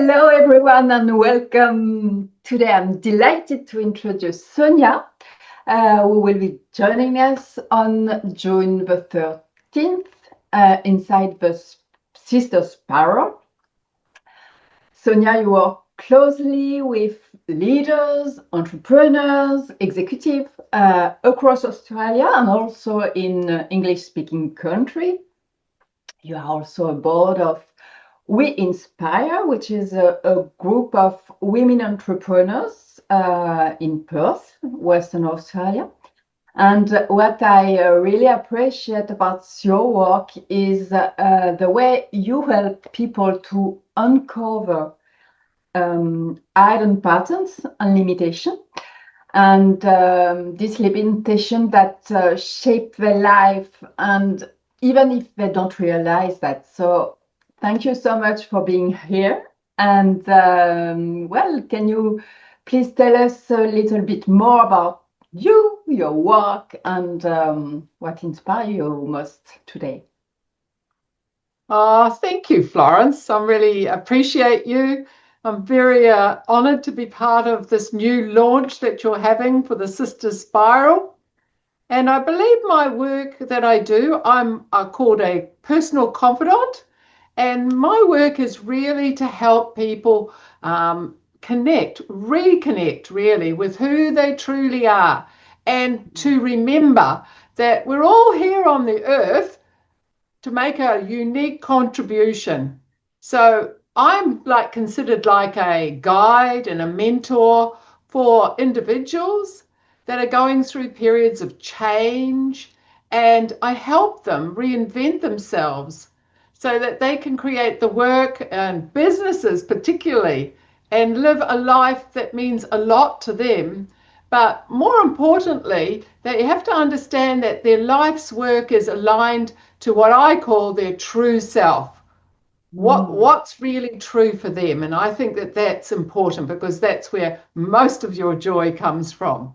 Hello, everyone, and welcome. Today, I'm delighted to introduce Sonja, who will be joining us on June the 13th inside the Sister Spiral. Sonja, you work closely with leaders, entrepreneurs, executives across Australia and also in English-speaking country. You are also a board of We Inspire, which is a group of women entrepreneurs in Perth, Western Australia. And what I really appreciate about your work is the way you help people to uncover hidden patterns and limitation. And this limitation that shape their life, and even if they don't realize that. So thank you so much for being here. And well, can you please tell us a little bit more about you, your work, and what inspires you most today? Thank you, Florence. I really appreciate you. I'm very honoured to be part of this new launch that you're having for the Sister Spiral. And I believe my work that I do, I'm called a personal confidant. And my work is really to help people reconnect really with who they truly are. And to remember that we're all here on the earth to make a unique contribution. So I'm considered like a guide and a mentor for individuals that are going through periods of change, and I help them reinvent themselves so that they can create the work and businesses particularly and live a life that means a lot to them. But more importantly, they have to understand that their life's work is aligned to what I call their true self. What's really true for them. And I think that that's important because that's where most of your joy comes from.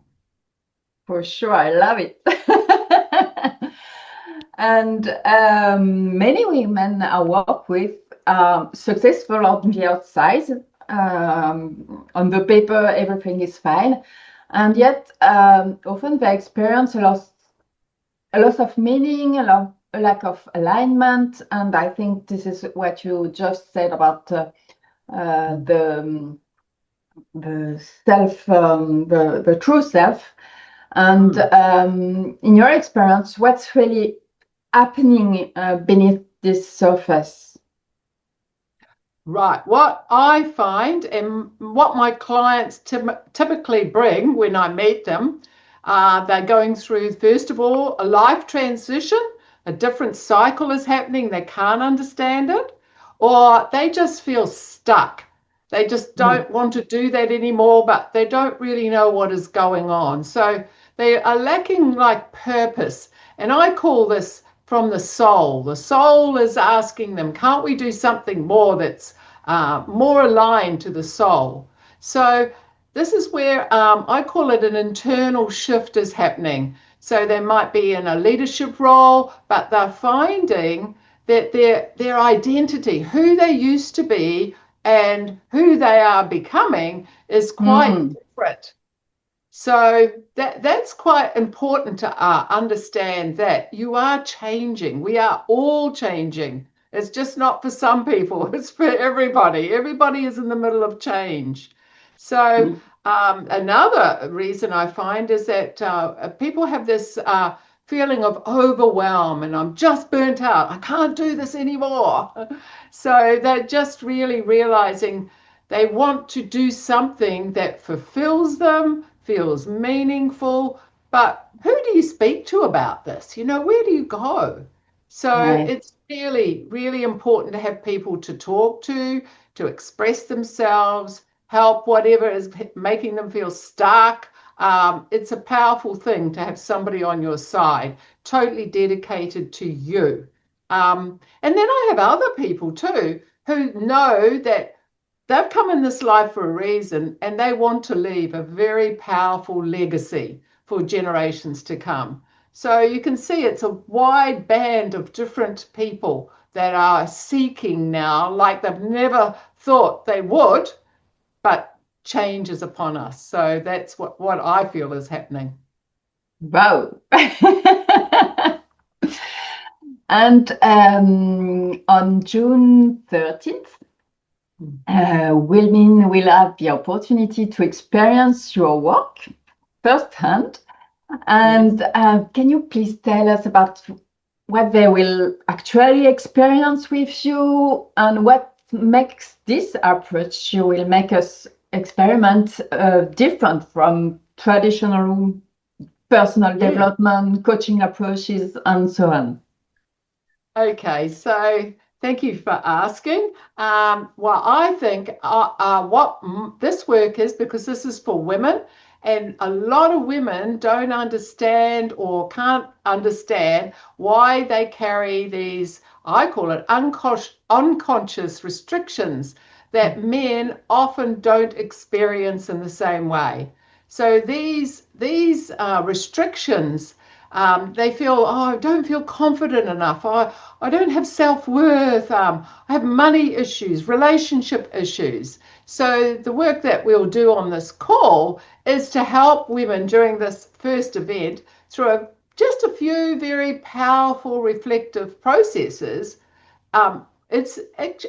For sure, I love it. And many women I work with successful on the outside. On the paper, everything is fine. And yet, often they experience a loss of meaning, a lack of alignment. And I think this is what you just said about the self, the true self. And in your experience, what's really happening beneath this surface? Right. What I find and what my clients typically bring when I meet them, they're going through, first of all, a life transition, a different cycle is happening, they can't understand it, or they just feel stuck. They just don't want to do that anymore, but they don't really know what is going on. So they are lacking purpose. And I call this from the soul. The soul is asking them, can't we do something more that's more aligned to the soul? So this is where I call it an internal shift is happening. So they might be in a leadership role, but they're finding that their identity, who they used to be and who they are becoming, is quite different. So that's quite important to understand that you are changing. We are all changing. It's just not for some people. It's for everybody. Everybody is in the middle of change. So another reason I find is that people have this feeling of overwhelm and I'm just burnt out. I can't do this anymore. So they're just really realizing they want to do something that fulfills them, feels meaningful, but who do you speak to about this? Where do you go? So it's really, really important to have people to talk to express themselves, help whatever is making them feel stuck. It's a powerful thing to have somebody on your side, totally dedicated to you. And then I have other people too who know that they've come in this life for a reason and they want to leave a very powerful legacy for generations to come. So you can see it's a wide band of different people that are seeking now like they've never thought they would, but change is upon us. So that's what I feel is happening. Wow. And on June 13th, women will have the opportunity to experience your work firsthand. And can you please tell us about what they will actually experience with you and what makes this approach you will make us experiment different from traditional personal development, coaching approaches, and so on? Okay, so thank you for asking. Well, I think what this work is, because this is for women, and a lot of women don't understand or can't understand why they carry these, I call it unconscious restrictions that men often don't experience in the same way. So these restrictions, they feel, oh, I don't feel confident enough. I don't have self-worth. I have money issues, relationship issues. So the work that we'll do on this call is to help women during this first event through just a few very powerful reflective processes. It's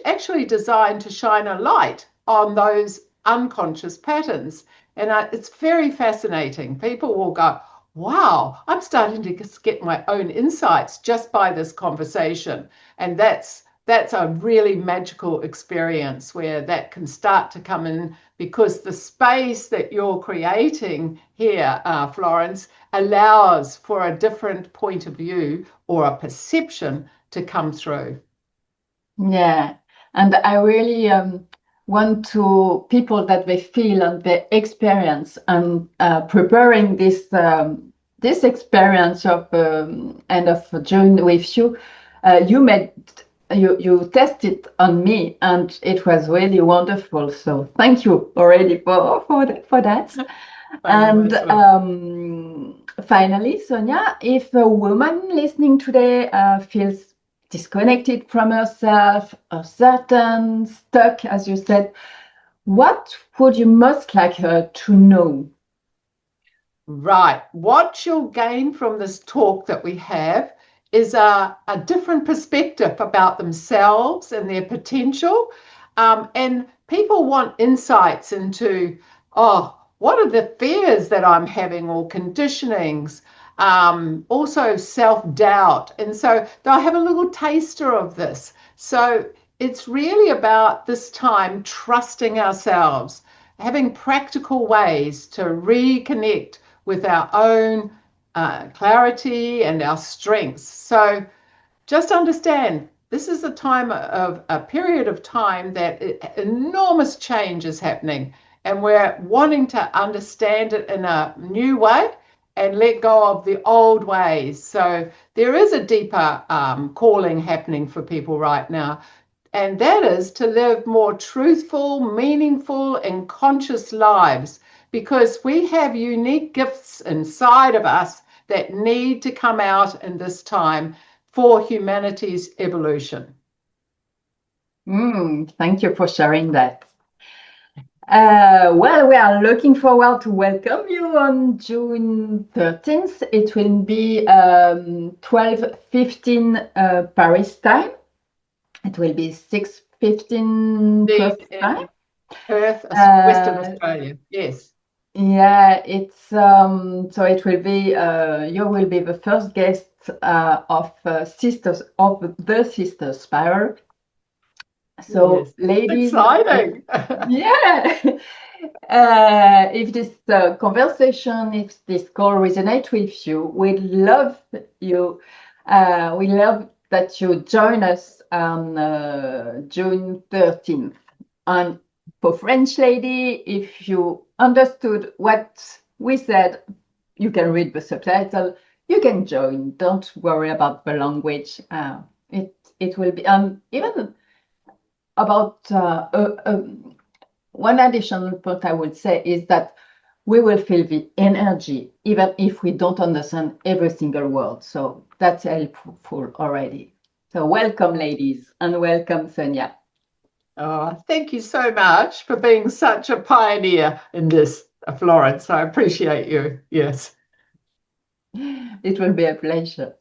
actually designed to shine a light on those unconscious patterns. And it's very fascinating. People will go, wow, I'm starting to get my own insights just by this conversation. And that's a really magical experience where that can start to come in, because the space that you're creating here, Florence, allows for a different point of view or a perception to come through. Yeah, and I really want to people that they feel and they experience, and preparing this experience of end of June with you. You tested on me, and it was really wonderful. So thank you already for that. And finally, Sonja, if a woman listening today feels disconnected from herself, uncertain, stuck, as you said, what would you most like her to know? Right. What you'll gain from this talk that we have is a different perspective about themselves and their potential. And people want insights into, oh, what are the fears that I'm having or conditionings? Also self-doubt. And so they'll have a little taster of this. So it's really about this time trusting ourselves, having practical ways to reconnect with our own clarity and our strengths. So just understand, this is a period of time that enormous change is happening, and we're wanting to understand it in a new way and let go of the old ways. So there is a deeper calling happening for people right now, and that is to live more truthful, meaningful, and conscious lives, because we have unique gifts inside of us that need to come out in this time for humanity's evolution. Thank you for sharing that. Well, we are looking forward to welcome you on June 13th. It will be 12:15 Paris time. It will be 6:15 Perth time. Perth, Western Australia, yes. Yeah, it's so it will be you will be the first guest of Sisters of the Sisters Spiral. So, yes. ladies, Exciting. Yeah. If this conversation, if this call resonates with you, we love you. We love that you join us on June 13th. And for French lady, if you understood what we said, you can read the subtitle. You can join. Don't worry about the language. It will be even about one additional point I would say is that we will feel the energy even if we don't understand every single word. So that's helpful already. So welcome, ladies, and welcome, Sonja. Oh, thank you so much for being such a pioneer in this, Florence. I appreciate you. Yes. It will be a pleasure.